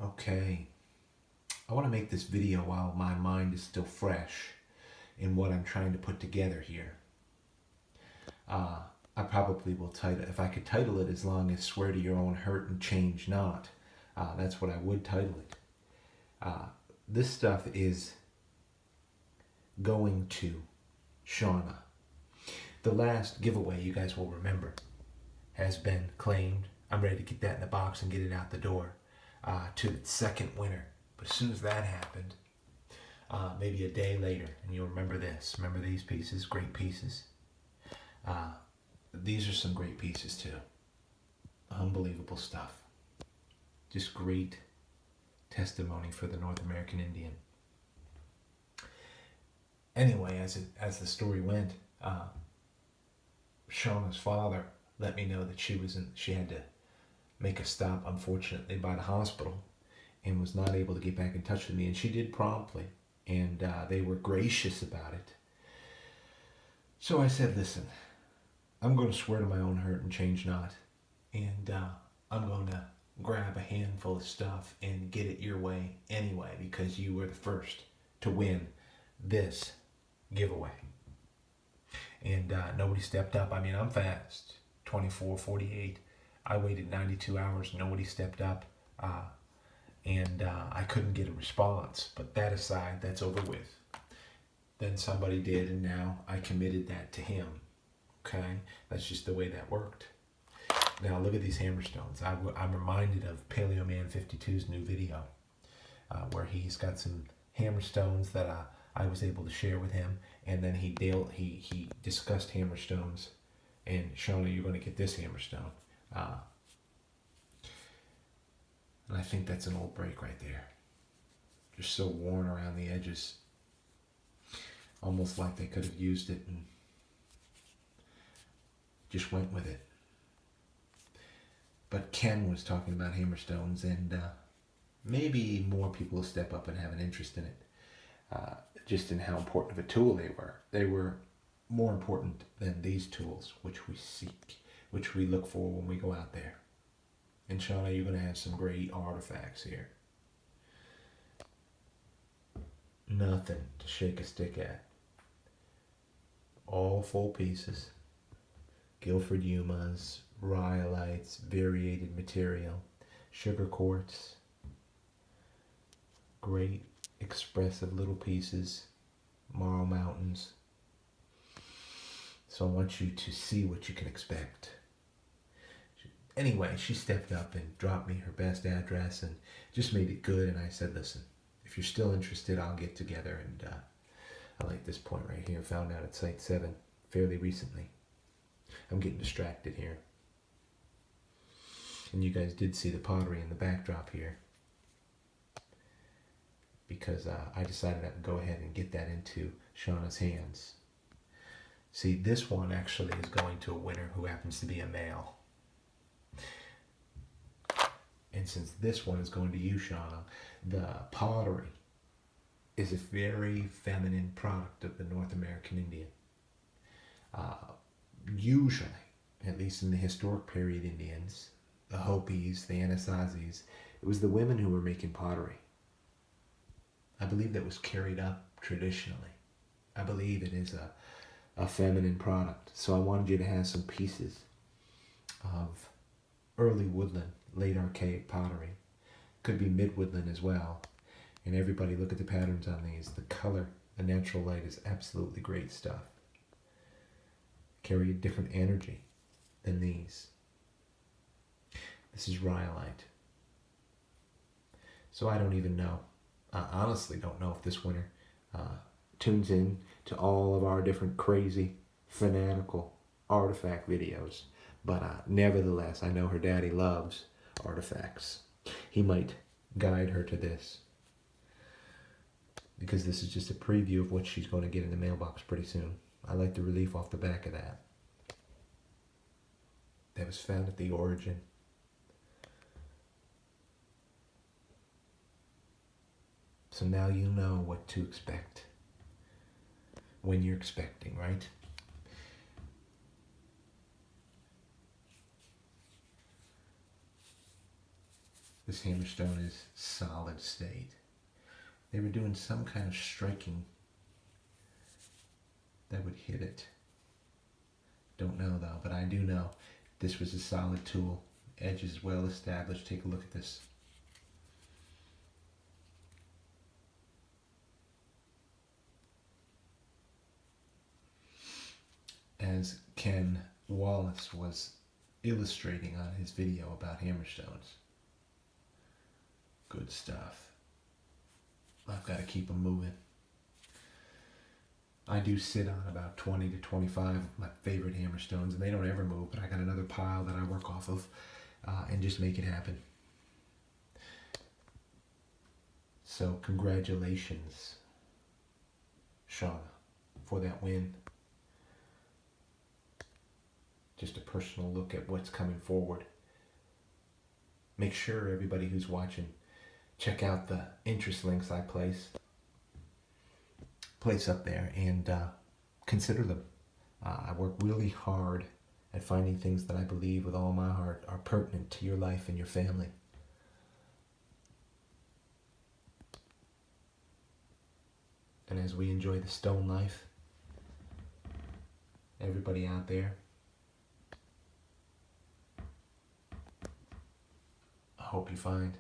Okay, I want to make this video while my mind is still fresh in what I'm trying to put together here. I probably will title, if I could title it as long as Swear to Your Own Hurt and Change Not, that's what I would title it. This stuff is going to Shauna. The last giveaway, you guys will remember, has been claimed. I'm ready to get that in the box and get it out the door to its second winner. But as soon as that happened, maybe a day later, and you'll remember this. Remember these pieces? Great pieces. These are some great pieces too. Unbelievable stuff. Just great testimony for the North American Indian. Anyway, as the story went, Shauna's father let me know that she had to make a stop, unfortunately, by the hospital, and was not able to get back in touch with me. And she did promptly, and they were gracious about it. So I said, listen, I'm going to swear to my own hurt and change not. And I'm going to grab a handful of stuff and get it your way anyway, because you were the first to win this giveaway. And nobody stepped up. I mean, I'm fast, 24:48. I waited 92 hours. Nobody stepped up. And I couldn't get a response. But that aside, that's over with. Then somebody did, and now I committed that to him. Okay? That's just the way that worked. Now, look at these hammerstones. I'm reminded of Paleo Man 52's new video, where he's got some hammerstones that I was able to share with him. And then he discussed hammerstones. And Shauna, you're going to get this hammerstone. And I think that's an old break right there. Just so worn around the edges. Almost like they could have used it and just went with it. But Ken was talking about hammerstones, and maybe more people will step up and have an interest in it. Just in how important of a tool they were. They were more important than these tools, which we seek, which we look for when we go out there. And Shauna, you're going to have some great artifacts here. Nothing to shake a stick at. All full pieces. Guilford Yumas, rhyolites, variated material, sugar quartz. Great expressive little pieces, Marl Mountains. So I want you to see what you can expect. Anyway, she stepped up and dropped me her best address and just made it good. And I said, listen, if you're still interested, I'll get together. And I like this point right here. Found out at Site 7 fairly recently. I'm getting distracted here. And you guys did see the pottery in the backdrop here, because I decided I'd go ahead and get that into Shauna's hands. See, this one actually is going to a winner who happens to be a male. And since this one is going to you, Shauna, the pottery is a very feminine product of the North American Indian. Usually, at least in the historic period Indians, the Hopis, the Anasazis, it was the women who were making pottery. I believe that was carried up traditionally. I believe it is a feminine product. So I wanted you to have some pieces of early woodland, late archaic pottery. Could be mid-woodland as well. And everybody look at the patterns on these. The color, the natural light is absolutely great stuff. Carry a different energy than these. This is rhyolite. So I don't even know. I honestly don't know if this winner tunes in to all of our different crazy, fanatical artifact videos. But nevertheless, I know her daddy loves artifacts. He might guide her to this, because this is just a preview of what she's going to get in the mailbox pretty soon. I like the relief off the back of that. That was found at the origin. So now you know what to expect when you're expecting, right? This hammerstone is solid state. They were doing some kind of striking that would hit it. Don't know though, but I do know this was a solid tool. Edge is well established. Take a look at this. As Ken Wallace was illustrating on his video about hammerstones. Good stuff. I've got to keep them moving. I do sit on about 20 to 25 of my favorite hammerstones, and they don't ever move, but I got another pile that I work off of and just make it happen. So congratulations, Shauna, for that win. Just a personal look at what's coming forward. Make sure everybody who's watching, check out the interest links I place up there and consider them. I work really hard at finding things that I believe with all my heart are pertinent to your life and your family. And as we enjoy the stone life, everybody out there, I hope you find